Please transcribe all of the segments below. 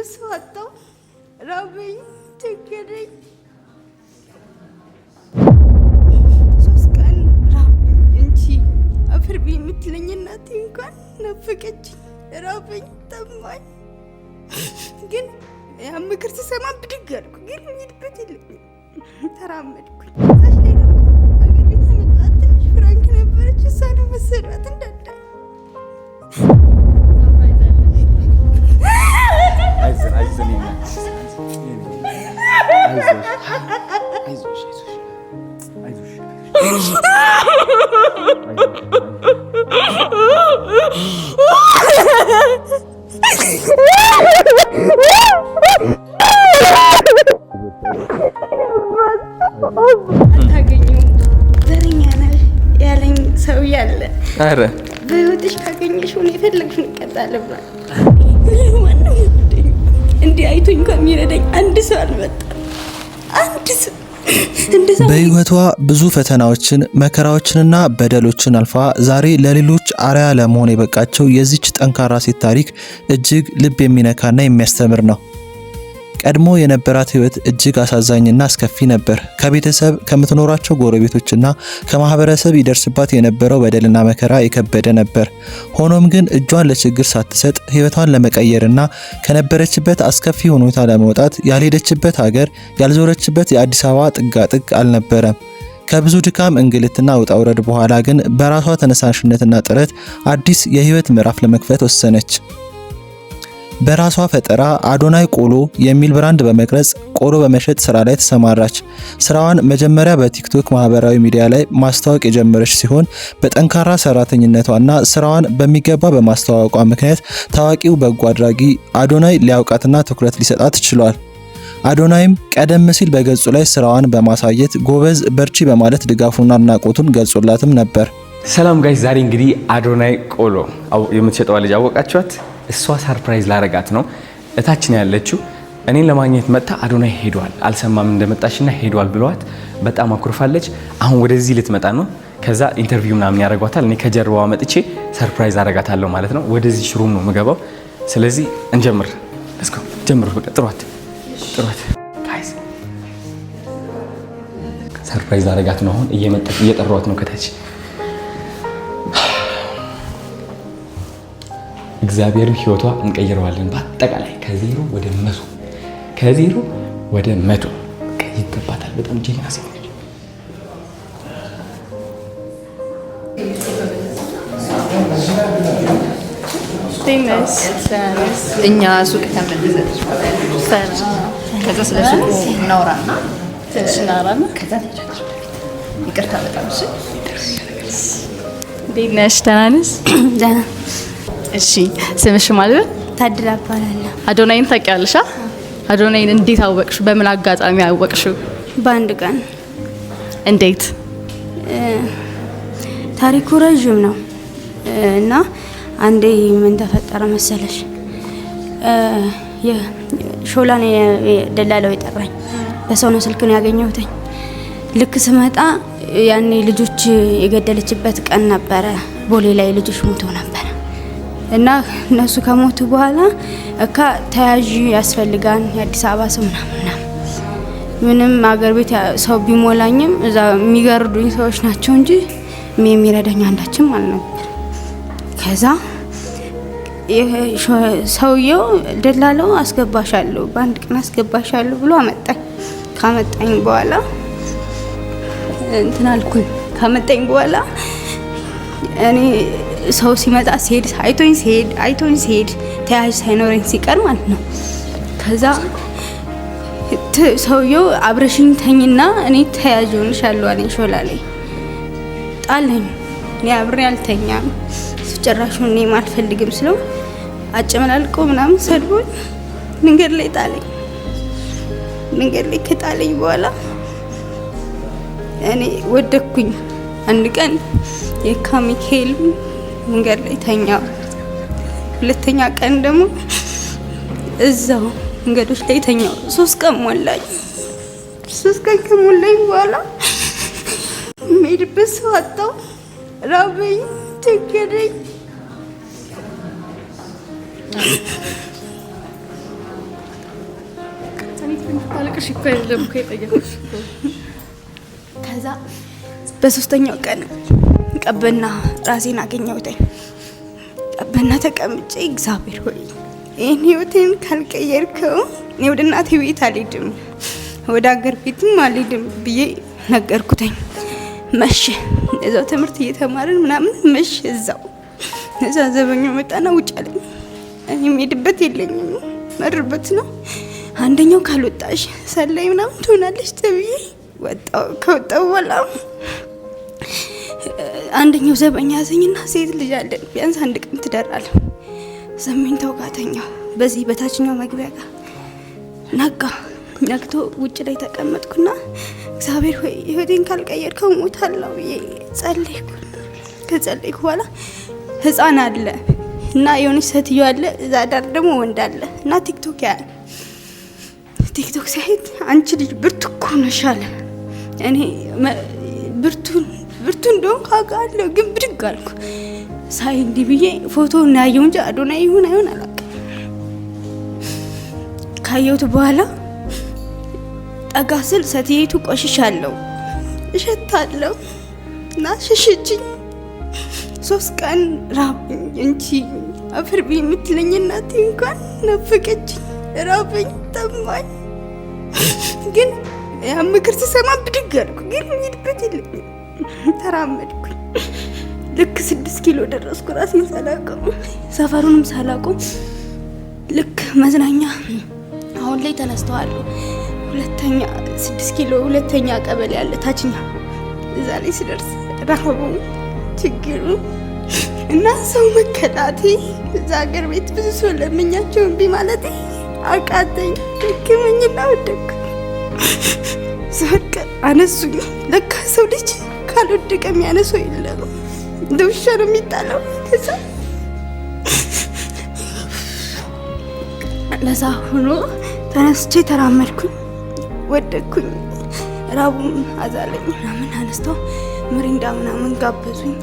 ሰው አጣሁ። ራበኝ፣ ቸገረኝ። 3 ቀን ራበኝ እንጂ አፈር ብዬ የምትለኝ እናቴ እንኳን ናፈቀችኝ። ራበኝ፣ ጠማኝ። ግን ያ ምክር ስሰማ ብድግ አልኩ። ግን የምሄድበት የለኝም። ተራመድኩኝ። ታች ላይ ደግሞ አገር ቤት መጣት ትንሽ ፍራንክ ነበረች። እሷን መሰሏት እንዳለ ታገኘው ዘረኛ ነሽ ያለኝ ሰው ያለ አረ በህይወትሽ ካገኘሽ ሆነ የፈለግሽውን ይቀጣል ብሏል። እንዲህ አይቶኝ ከሚረዳኝ አንድ ሰው አልመጣም። አንድ ሰው በህይወቷ ብዙ ፈተናዎችን መከራዎችንና በደሎችን አልፋ ዛሬ ለሌሎች አርአያ ለመሆን የበቃቸው የዚች ጠንካራ ሴት ታሪክ እጅግ ልብ የሚነካና የሚያስተምር ነው። ቀድሞ የነበራት ህይወት እጅግ አሳዛኝና አስከፊ ነበር። ከቤተሰብ ከምትኖራቸው ጎረቤቶችና ከማህበረሰብ ይደርስባት የነበረው በደልና መከራ የከበደ ነበር። ሆኖም ግን እጇን ለችግር ሳትሰጥ ህይወቷን ለመቀየርና ከነበረችበት አስከፊ ሁኔታ ለመውጣት ያልሄደችበት ሀገር ያልዞረችበት የአዲስ አበባ ጥጋጥግ አልነበረም። ከብዙ ድካም እንግልትና ውጣ ውረድ በኋላ ግን በራሷ ተነሳሽነትና ጥረት አዲስ የህይወት ምዕራፍ ለመክፈት ወሰነች። በራሷ ፈጠራ አዶናይ ቆሎ የሚል ብራንድ በመቅረጽ ቆሎ በመሸጥ ስራ ላይ ተሰማራች። ስራዋን መጀመሪያ በቲክቶክ ማህበራዊ ሚዲያ ላይ ማስተዋወቅ የጀመረች ሲሆን በጠንካራ ሰራተኝነቷና ስራዋን በሚገባ በማስተዋወቋ ምክንያት ታዋቂው በጎ አድራጊ አዶናይ ሊያውቃትና ትኩረት ሊሰጣት ችሏል። አዶናይም ቀደም ሲል በገጹ ላይ ስራዋን በማሳየት ጎበዝ በርቺ በማለት ድጋፉና አድናቆቱን ገልጾላትም ነበር። ሰላም ጋይስ፣ ዛሬ እንግዲህ አዶናይ ቆሎ የምትሸጠዋ ልጅ አወቃችኋት? እሷ ሰርፕራይዝ ላረጋት ነው። እታች ነው ያለችው። እኔን ለማግኘት መጣ። አዶናይ ሄዷል፣ አልሰማም እንደመጣሽና ሄዷል ብለዋት በጣም አኩርፋለች። አሁን ወደዚህ ልትመጣ ነው። ከዛ ኢንተርቪው ምናምን ያረጋታል። እኔ ከጀርባዋ መጥቼ ሰርፕራይዝ አረጋታለሁ ማለት ነው። ወደዚህ ሩም ነው የምገባው። ስለዚህ እንጀምር። ሌትስ ጎ ጀምሩ። በቃ ጥሯት ጋይስ። ሰርፕራይዝ አረጋት ነው። አሁን እየጠሯት ነው ከታች። እግዚአብሔርን ህይወቷ እንቀይረዋለን በአጠቃላይ ከዜሮ ወደ 100 ይገባታል። በጣም ጀግና ሴት ነች። እኛ ሱቅ ተመልሰች ከዛ ስለ ሱቁ እናውራና ከዛ ተጫጭ ይቅርታ በጣም እሺ። እንዴት ነሽ? ደህና ነሽ? ደህና። እሺ ስምሽ ማለት? ታድላ እባላለሁ። አዶናይን ታውቂያለሽ? አዶናይን እንዴት አወቅሽ? በምን አጋጣሚ አወቅሽው? በአንድ ቀን። እንዴት? ታሪኩ ረጅም ነው እና አንዴ ምን ተፈጠረ መሰለሽ? ሾላን ደላላው የጠራኝ በሰው ነው ስልክ ነው ያገኘሁት። ልክ ስመጣ ያኔ ልጆች የገደለችበት ቀን ነበረ። ቦሌ ላይ ልጆች ሞተው ነበር እና እነሱ ከሞቱ በኋላ እካ ተያዥ ያስፈልጋን የአዲስ አበባ ሰው ምንም አገር ቤት ሰው ቢሞላኝም እዛ የሚገርዱኝ ሰዎች ናቸው እንጂ የሚረዳኝ አንዳችም አልነበር። ከዛ ሰውየው ደላላው አስገባሻለሁ በአንድ ቀን አስገባሻለሁ ብሎ አመጣኝ። ካመጣኝ በኋላ እንትን አልኩኝ። ካመጣኝ በኋላ እኔ ሰው ሲመጣ ሲሄድ አይቶኝ ሲሄድ ተያዥ ሳይኖረኝ ሲቀር ማለት ነው። ከዛ ሰውየው አብረሽኝ ተኝና እኔ ተያዥ ሆንሻለሁ አለኝ። ሾላ ላይ ጣለኝ። እኔ አብሬ አልተኛም። ጭራሹን እኔ አልፈልግም ስለው አጨመላልቆ ምናምን ሰድቦኝ መንገድ ላይ ጣለኝ። መንገድ ላይ ከጣለኝ በኋላ እኔ ወደኩኝ። አንድ ቀን የካ ሚካኤል መንገድ ላይ ተኛው። ሁለተኛ ቀን ደግሞ እዛው መንገዶች ላይ ተኛው። 3 ቀን ሞላኝ። 3 ቀን ከሞላኝ በኋላ የምሄድበት ሰው አጣሁ። ራበኝ፣ ቸገረኝ። አልቅሽ እኮ አይደለም እኮ የጠየኩሽ። ከዛ በሶስተኛው ቀን ቀበና ራሴን አገኘሁትኝ። ቀበና ተቀምጬ እግዚአብሔር ሆይ ይህን ህይወቴን ካልቀየርከው እኔ ወደ እናቴ ቤት አልሄድም፣ ወደ ሀገር ቤትም አልሄድም ብዬ ነገርኩትኝ። መሸ። እዛው ትምህርት እየተማርን ምናምን መሸ። እዛ ዘበኛው መጣና ውጭ አለኝ። እኔ የምሄድበት የለኝም፣ መርበት ነው። አንደኛው ካልወጣሽ ሰላይ ምናምን ትሆናለች ተብዬ ወጣው። ከወጣው በኋላ አንደኛው ዘበኛ ያዘኝና ሴት ልጅ አለን ቢያንስ አንድ ቀን ትደራለህ ዘመኝ ተውጋተኛው በዚህ በታችኛው መግቢያ ጋር ነግቶ ውጭ ላይ ተቀመጥኩና እግዚአብሔር ሆይ ህይወቴን ካልቀየርከው ሞታለሁ ብዬ ጸለይኩ። ከጸለይኩ በኋላ ህፃን አለ እና የሆነች ሴትዮ አለ፣ እዛ ዳር ደግሞ ወንድ አለ እና ቲክቶክ ሲያየት አንቺ ልጅ ብርቱ እኮ ነሽ አለ። እኔ ብርቱ እንደሆን ካውቃለሁ ግን ብድግ አልኩ። ሳይ እንዲህ ብዬ ፎቶውን ያየው እንጂ አዶናይ ይሁን አይሁን አላውቅም። ካየሁት በኋላ ጠጋ ስል ሴትየቱ ቆሽሻለሁ፣ እሸታለሁ እና ሸሸችኝ። 3 ቀን ራበኝ እንጂ አፈር ቢ የምትለኝ እናቴ እንኳን ናፈቀችኝ። ራበኝ፣ ጠማኝ። ግን ያ ምክር ስሰማ ብድግ አልኩ። ግን የምሄድበት የለኝም። ተራመድኩኝ። ልክ 6 ኪሎ ደረስኩ። ራሴን ሳላውቀው ሰፈሩንም ሳላውቀው ልክ መዝናኛ አሁን ላይ ተነስተዋል። 6 ኪሎ ሁለተኛ ቀበሌ ያለ ታችኛ እዛ ላይ ስደርስ ረሃቡ ችግሩ እና ሰው መከዳቴ እዛ ሀገር ቤት ብዙ ሰው ለምኛቸው እምቢ ማለቴ አቃተኝ። ደከመኝና ወደቅኩ። ስወድቅ አነሱኝ። ለካ ሰው ልጅ ካልወደቀ የሚያነሰው የለም፣ እንደ ውሻ ነው የሚጣለው። ከዛ ለዛ ሆኖ ተነስቼ ተራመድኩኝ፣ ወደቅኩኝ። ራቡም አዛለኝ ምናምን አነስተው ምሪንዳ ምናምን ጋበዙኝ፣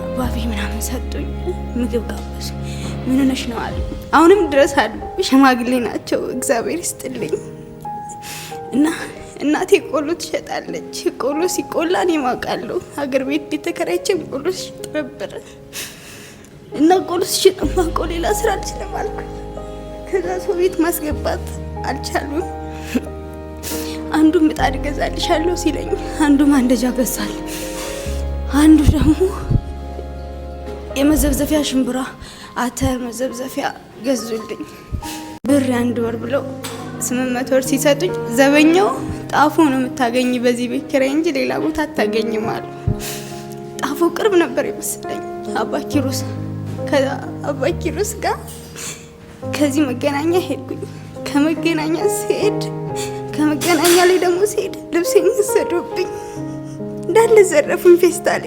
አባቢ ምናምን ሰጡኝ፣ ምግብ ጋበዙኝ። ምን ሆነሽ ነው አሉ። አሁንም ድረስ አሉ፣ ሽማግሌ ናቸው፣ እግዚአብሔር ይስጥልኝ። እና እናቴ ቆሎ ትሸጣለች። ቆሎ ሲቆላ እኔ ማውቃለሁ። ሀገር ቤት ተከራይቼም ቆሎ ሲሸጥ ነበር እና ቆሎ ሲሸጥ ማውቀው ሌላ ስራ አልችልም አልኩኝ። ከዛ ሰው ቤት ማስገባት አልቻሉም። አንዱ ምጣድ ገዛልሻለሁ ሲለኝ አንዱ ማንደጃ ገዛል፣ አንዱ ደግሞ የመዘብዘፊያ ሽምብራ አተር መዘብዘፊያ ገዙልኝ። ብር 1 ወር ብለው 800 ብር ሲሰጡኝ ዘበኛው ጣፎ ነው የምታገኝ በዚህ ቤት ኪራይ እንጂ ሌላ ቦታ አታገኝም አሉ። ጣፎ ቅርብ ነበር ይመስለኝ አባኪሮስ። ከአባ ኪሮስ ጋር ከዚህ መገናኛ ሄድኩኝ። ከመገናኛ ላይ ደግሞ ሲሄድ ልብሴን ወሰዱብኝ፣ እንዳለ ዘረፉኝ። ፌስታሌ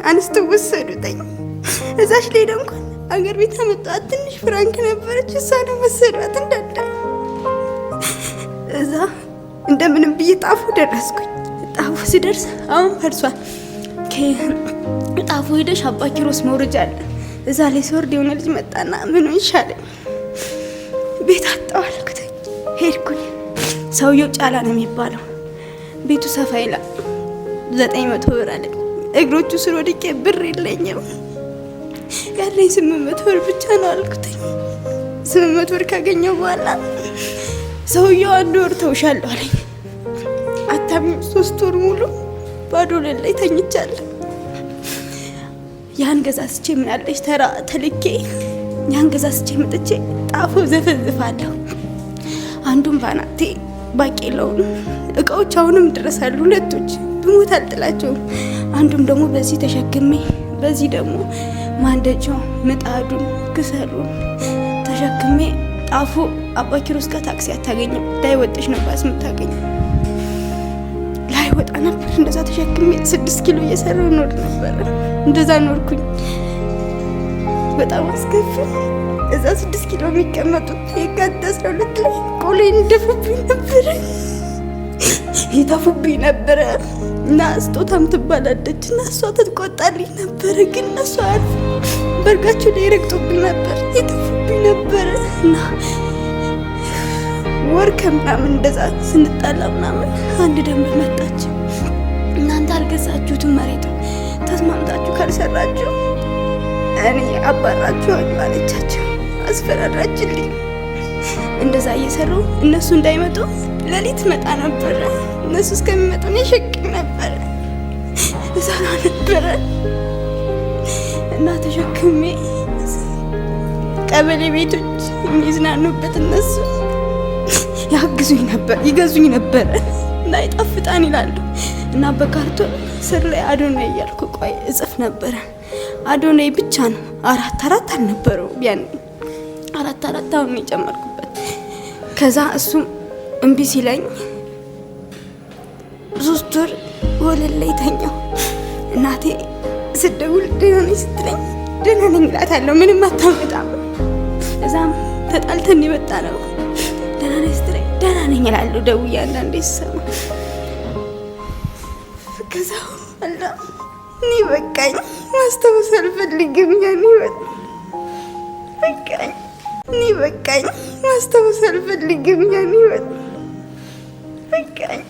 አንስቶ ወሰዱኝ። እዛች ላይ ደግሞ አገር ቤት አመጣት። ትንሽ ፍራንክ ነበረች፣ እሷ ነው ወሰዷት እንዳለ። እዛ እንደምንም ብዬ ጣፉ ደረስኩኝ። ጣፉ ሲደርስ አሁን ፈርሷል። ጣፉ ሄደሽ አባ ኪሮስ መውረጃ አለ፣ እዛ ላይ ሲወርድ የሆነ ልጅ መጣና ምን ይሻለኝ ቤት አጣሁ አልኩት። ሄድኩኝ። ሰውየው ጫላ ነው የሚባለው። ቤቱ ሰፋ ይላል። 900 ብር አለኝ። እግሮቹ ስር ወድቄ ብር የለኝም፣ ያለኝ 800 ብር ብቻ ነው አልኩት። 800 ብር ካገኘው በኋላ ሰውየው 1 ወር ተውሻለሁ አለኝ። አታሚም 3 ወር ሙሉ ባዶ ላይ ተኝቻለሁ። ያን ገዛስቼ ምን አለሽ ተራ ተልኬ ያን ገዛስቼ መጥቼ ጣፎ ዘፈዝፋለሁ። አንዱን ባናቴ ባቄላውን እቃዎች አሁንም ድረስ አሉ፣ ሁለቶች ብሞት አልጥላቸውም። አንዱም ደግሞ በዚህ ተሸክሜ በዚህ ደግሞ ማንደጃው ምጣዱን ክሰሉን ተሸክሜ ጣፎ አባ ኪሮስ ጋር ታክሲ አታገኝም፣ ላይ ወጥሽ ነው ባስ የምታገኝ። ላይ ወጣ ነበር እንደዛ ተሸክሜ 6 ኪሎ እየሰራሁ ኖር ነበር። እንደዛ ኖርኩኝ። በጣም አስከፊ። እዛ 6 ኪሎ የሚቀመጡት የካቲት 12 ላይ ቆሌን እንደፉብኝ ነበር፣ ይተፉብኝ ነበር። እና ስጦታም ትባላለች እና እሷ ትቆጣልኝ ነበር፣ ግን እሷ በርጋቸው ላይ ረግጦብኝ ነበር፣ ይተፉብኝ ነበር። እና ወር ከምናምን እንደዛ ስንጣላ ምናምን አንድ ደንብ መጣች። እናንተ አልገዛችሁትም መሬቱን ተስማምታችሁ ካልሰራችሁ እኔ አባራችኋለሁ አለቻቸው። አስፈራራችልኝ። እንደዛ እየሰሩ እነሱ እንዳይመጡ ሌሊት መጣ ነበረ። እነሱ እስከሚመጡ እኔ ሸቅም ነበረ እዛና ነበረ እና ተሸክሜ ቀበሌ ቤቶች የሚዝናኑበት እነሱ ያግዙኝ ነበር፣ ይገዙኝ ነበር እና ይጣፍጣን ይላሉ እና በካርቶን ስር ላይ አዶናይ እያልኩ ቆይ እጽፍ ነበረ። አዶናይ ብቻ ነው አራት አልነበረው ያን አራት አሁን የጨመርኩበት። ከዛ እሱም እምቢ ሲለኝ 3 ወር ወለል ላይ ተኛው። እናቴ ስደውል ደህና ነኝ ስትለኝ ደህና ነኝ እላታለሁ፣ ምንም አታመጣም። እዛም ተጣልተን የመጣ ነው። ደህና ነኝ ስትለኝ ደህና ነኝ እላለሁ ደውዬ አንዳንዴ ስሰማ። ከዛ አላ እኔ በቃኝ፣ ማስታወስ አልፈልግም ያን ህይወት በቃኝ። እኔ በቃኝ፣ ማስታወስ አልፈልግም ያን ህይወት በቃኝ።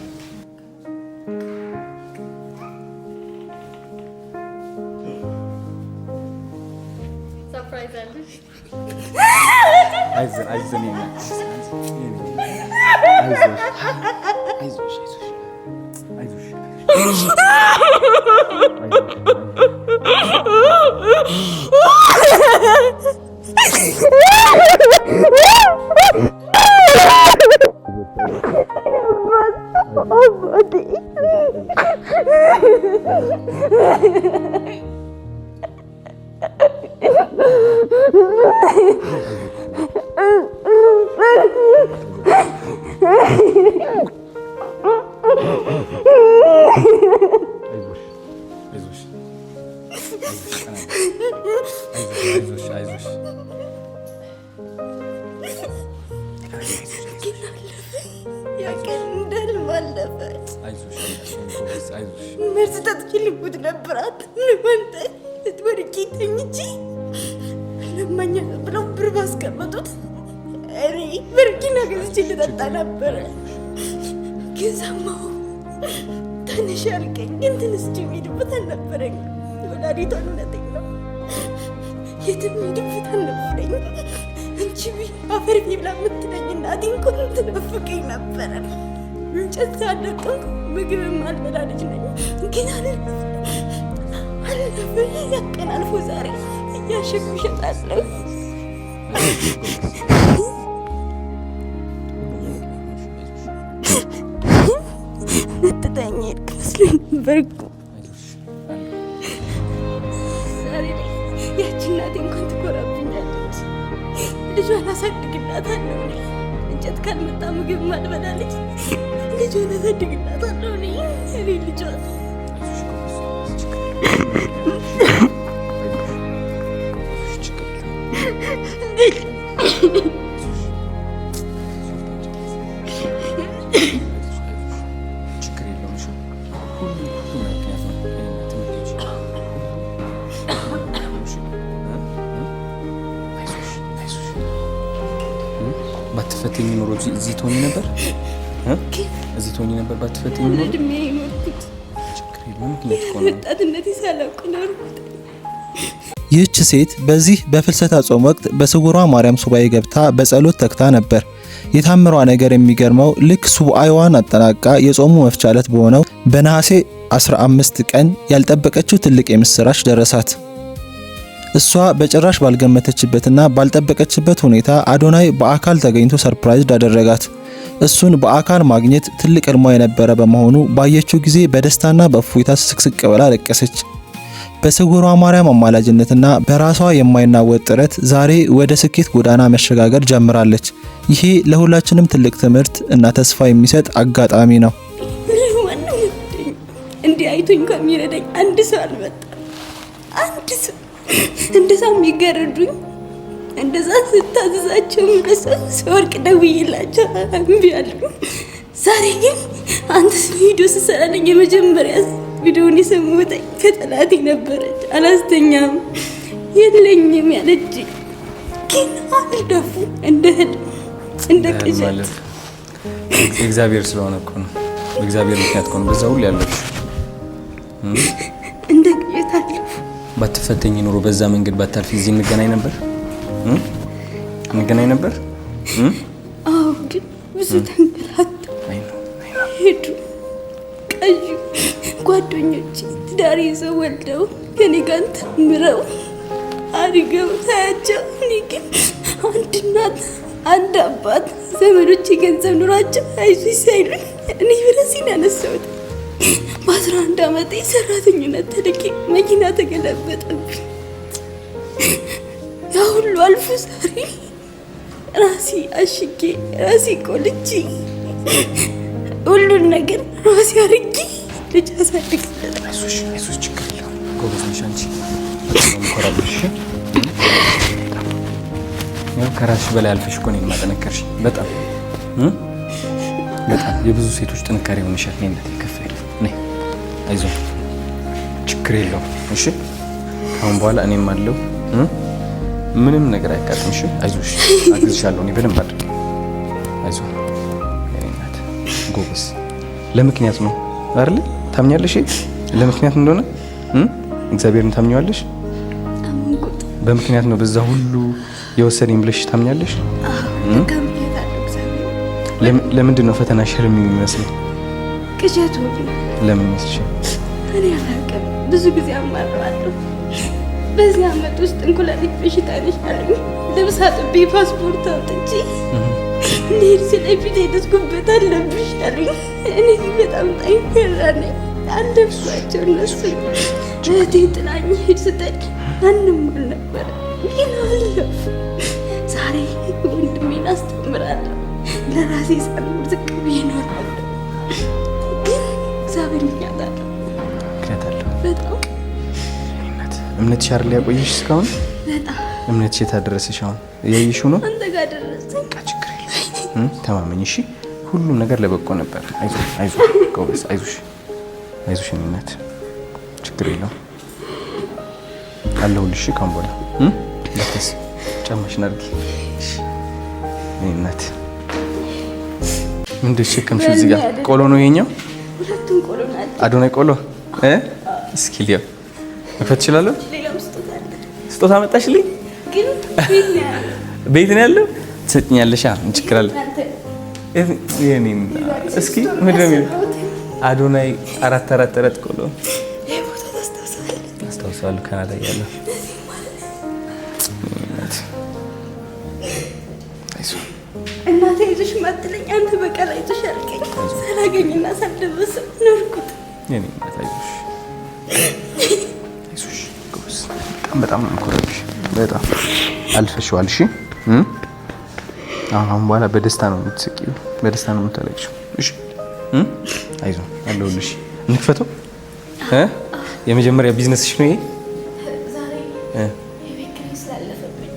ልቡት ነበራት ለማንተ ልትወርቂ ተኝጂ ለማኛ ብለው ብር ባስቀመጡት እኔ በርኪና ገዝቼ ልጠጣ ነበረ። ገዛማው ትንሽ ያልከኝ ግን ትንሽ ሄድበት አልነበረኝ። ወላዲቷን እውነቴን ነው የትም ሄድበት አልነበረኝ። አንቺ ቢ አፈር ብላ የምትለኝ እናቴ እንኳን ትናፍቀኝ ነበረ። እንጨት ሳለቅም ምግብም አልበላ ልጅ ነኝ። ግን አለፈ ያቀን አልፎ ዛሬ እያሸጉ እሸጣለሁ። ልትተኝ ሄድክ መስሎኝ ነበር እኮ ዛሬ ላይ ያቺ እናቴ እንኳን ትኮራብኛለች። ልጇን አሳድግላታለሁ እኔ እንጨት ካልመጣ ምግብ አልበላ ልጅ ልጇን አሳድግላታለሁ እኔ ልጇን ባትፈተኝ ኖሮ እዚህ ትሆኚ ነበር። እዚህ ትሆኚ ነበር ባትፈተኝ ኖሮ። እድሜ ይኖርኩት ወጣትነቴ ሳላውቅ ኖርኩት። ይህች ሴት በዚህ በፍልሰታ ጾም ወቅት በስውሯ ማርያም ሱባኤ ገብታ በጸሎት ተግታ ነበር። የታምሯ ነገር የሚገርመው ልክ ሱባኤዋን አጠናቃ የጾሙ መፍቻ ዕለት በሆነው በነሐሴ 15 ቀን ያልጠበቀችው ትልቅ የምስራች ደረሳት። እሷ በጭራሽ ባልገመተችበትና ባልጠበቀችበት ሁኔታ አዶናይ በአካል ተገኝቶ ሰርፕራይዝ አደረጋት። እሱን በአካል ማግኘት ትልቅ ህልሟ የነበረ በመሆኑ ባየችው ጊዜ በደስታና በእፎይታ ስቅስቅ ብላ ለቀሰች። በስውሯ ማርያም አማላጅነትና በራሷ የማይናወጥ ጥረት ዛሬ ወደ ስኬት ጎዳና መሸጋገር ጀምራለች። ይሄ ለሁላችንም ትልቅ ትምህርት እና ተስፋ የሚሰጥ አጋጣሚ ነው። እንዲህ አይቶኝ ከሚረዳኝ አንድ ሰው አልመጣም። አንድ ሰው እንደዛ የሚገረዱኝ እንደዛ ስታዘዛቸው ስወርቅ ደውዬላቸው እምቢ አሉኝ። ዛሬ ግን አንተ ቪዲዮ ስሰራለኝ የመጀመሪያ ቪዲዮውን የሰማሁት ከጠላቴ ነበረች። አላስተኛም የለኝም ያለችኝ ግን አልደፉ እንደ ህልም እንደ ቅዠት እግዚአብሔር ስለሆነ እኮ ነው። በእግዚአብሔር ምክንያት እኮ ነው በዛ ሁሉ ያለሽ። እንደ ቅዠት አለፉ። ባትፈተኝ ኑሮ በዛ መንገድ ባታልፊ እዚህ እንገናኝ ነበር እንገናኝ ነበር። አዎ ግን ብዙ ተንገላታ ሄዱ። ቀዩ ጓደኞቼ ትዳር ይዘው ወልደው ከኔ ጋር ተምረው አድገው ታያቸው። እኔ ግን አንድ እናት አንድ አባት ዘመዶቼ ገንዘብ ኑሯቸው አይዞሽ ሳይሉኝ እኔ በራሴን ያነሳሁት። በ11 ዓመቴ ሰራተኝነት ተልኬ መኪና ተገለበጠብኝ። ያ ሁሉ አልፎ ዛሬ ራሴ አሽጌ ራሴ ቆልቼ ሁሉን ነገር ራሴ አድርጌ ልጅ አሳድግ። አይዞሽ ችግር የለውም ጎበዝ ነሽ አንቺ። ኮራብሽ ያው ከራስሽ በላይ አልፈሽ እኮ ነው የማጠነከርሽ። በጣም በጣም የብዙ ሴቶች ጥንካሬ ሆነሻል። እኔ እናቴ ከፍ ያለ ነይ። አይዞሽ ችግር የለውም እሺ። አሁን በኋላ እኔም አለው ምንም ነገር አያጋጥምሽ። አይዞሽ አግዝሻለሁ እኔ በደንብ አድርጌ። አይዞሽ የኔ እናት ጎበዝ። ለምክንያት ነው አይደል? ታምኛለሽ ለምክንያት እንደሆነ እግዚአብሔርን ታምኛለሽ። በምክንያት ነው በዛ ሁሉ የወሰደኝ ብለሽ ታምኛለሽ። ለምንድን ነው ፈተና ሽርም የሚመስለው? ቅዠቱ ለምን ይመስልሽ? እኔ አላውቅም። ብዙ ጊዜ አማራለሁ። በዚህ ዓመት ውስጥ እንኩላሊት በሽታ ነሽ አሉኝ። ልብስ አጥቤ ፓስፖርት አውጥቼ እንዴት ስለፊት የተስኩበት አለብሽ አሉኝ። እኔ በጣም ጠንካራ ነኝ። አለብሷቸው እነሱ እህቴ ጥላኝ ሄድ ስትል ማንም አልነበረ፣ ግን አለፉ። ዛሬ ወንድሜን አስተምራለሁ። ለራሴ ሳልኖር ዝቅ ብዬ እኖራለሁ። ግን እግዚአብሔር ምክንያት አለው። በጣም እምነትሽ አይደል ያቆየሽ እስካሁን? በጣም እምነትሽ የታደረሰሽ አሁን እያየሽው ነው። አንተ ጋር ደረሰኝ። ችግር የለም ተማመኝ እሺ። ሁሉም ነገር ለበጎ ነበር። አይዞሽ አይዞሽ ጎበዝ አይዞሽ አይዞሽ እናት ችግር የለውም አለሁልሽ። ካም በኋላ ለተስ ጫማሽን አድርጊ እሺ። እናት ምንድን ሸከምሽ? እዚህ ጋር ቆሎ ነው የኛው። ሁለቱም ቆሎ ናቸው። አዶናይ ቆሎ እስኪ ሊያው መክፈት እችላለሁ? ስጦታ መጣሽልኝ? ግን ቤት ነው ያለው። ትሰጥኛለሽ? ምን ችግር አለ? እስኪ ምንድን ነው የሚለው? አዶናይ አራት ቆሎ አስታውሳለሁ። ካናዳ እያለሁ እናቴ ይዞሽ ማትለኝ አንተ በቃል አይዞሽ አልከኝ። ሳላገኝና ሳልደበስም ኖርኩት። የኔ እናት አይዞሽ አይዞሽ ጎበዝ። በጣም ነው የምኮራብሽ። በጣም አልፈሽዋል። እሺ አሁን በኋላ በደስታ ነው የምትስቂው፣ በደስታ ነው የምታለቅሽው። እሺ አይዞህ አለሁልሽ። እንክፈተው። የመጀመሪያ ቢዝነስሽ ነው ይሄ? ዛሬ የቤት ኪራይ ስላለፈብኝ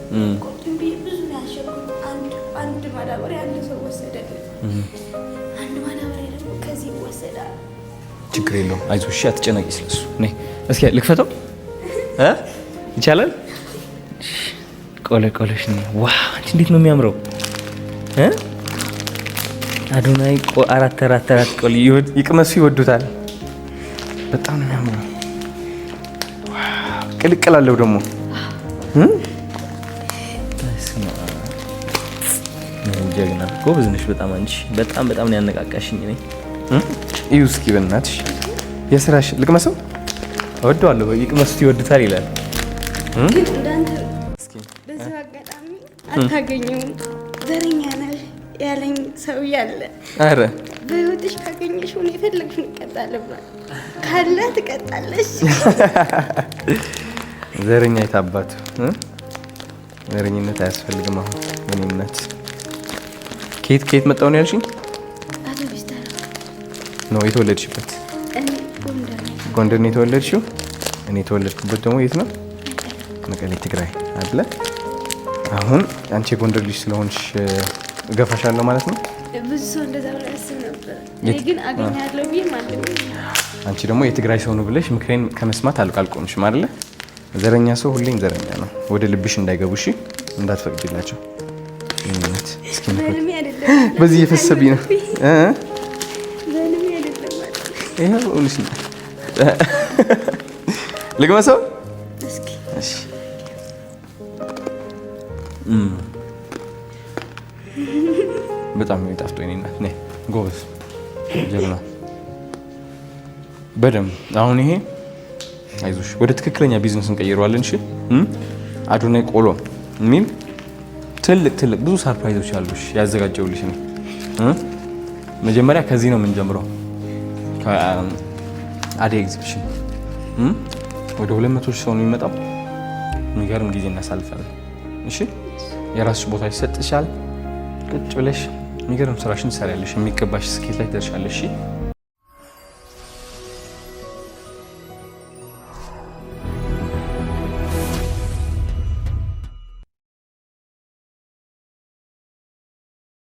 ቁጥም ብዙ ነው ያሸኩት። አንድ ማዳበሪያ አንድ ሰው ወሰደልኝ። አንድ ማዳበሪያ ደግሞ ከዚህ ይወሰዳል። ችግር የለውም አይዞሽ። እሺ አትጨነቂ ስለሱ። ነይ እስኪ ልክፈተው። ይቻላል? ቆለሽ ነው። ዋው አንቺ እንዴት ነው የሚያምረው! አዶናይ አራት ቆሎ ይቅመሱ፣ ይወዱታል። በጣም ነው የሚያምረው። ቅልቅል አለው ደግሞ ጀግና ጎበዝ ነሽ በጣም አንቺ። በጣም ነው ያነቃቃሽኝ። እኔ እዩ እስኪ በእናትሽ የስራሽ ልቅመሰው። እወደዋለሁ። ይቅመሱት ይወዱታል ይላል። ግን እንዳንተ በዚህ አጋጣሚ አታገኘውም። ዘረኛ ነሽ ያለኝ ሰው ያለ። አረ በህይወትሽ ካገኘሽ ሆነ የፈለግሽውን እቀጣለሁ ብሏል። ካለ ትቀጣለሽ። ዘረኛ የታባቱ ዘረኝነት አያስፈልግም። አሁን ምንነት ከየት መጣው ነው ያልሽኝ? አቶ ቢስተር ነው የተወለድሽበት? እኔ ጎንደር ነው የተወለድሽው? እኔ የተወለድኩበት ደግሞ የት ነው? መቀሌ ትግራይ አይደለ? አሁን አንቺ የጎንደር ልጅ ስለሆንሽ እገፋሻለሁ ማለት ነው። ብዙ ሰው እንደዛ ብሎ ያስብ ነበር። እኔ ግን አገኛለሁ ብዬ ማለት ነው። አንቺ ደግሞ የትግራይ ሰው ነው ብለሽ ምክሬን ከመስማት አልቆምሽም አይደለ? ዘረኛ ሰው ሁሌም ዘረኛ ነው። ወደ ልብሽ እንዳይገቡ እሺ፣ እንዳትፈቅጂላቸው። በዚህ የፈሰብኝ ነው ይሄው እውነሽ ነው። ልግመሰው እስኪ እሺ። በጣም የሚጣፍጠው የእኔ እናት ነይ፣ ጎበዝ ጀግና፣ በደምብ አሁን ይሄ አይዞሽ፣ ወደ ትክክለኛ ቢዝነስ እንቀይረዋለን። እሺ አዶናይ ቆሎ የሚል ትልቅ ብዙ ሰርፕራይዞች አሉሽ ያዘጋጀውልሽ ነው። መጀመሪያ ከዚህ ነው የምንጀምረው፣ ከአደይ ኤግዚቢሽን ወደ 200 ሰው ነው የሚመጣው። የሚገርም ጊዜ እናሳልፋለን። እሺ የራስሽ ቦታ ይሰጥሻል። ቁጭ ብለሽ የሚገርም ስራሽን ትሰሪያለሽ። የሚገባሽ ስኬት ላይ ትደርሻለሽ። እሺ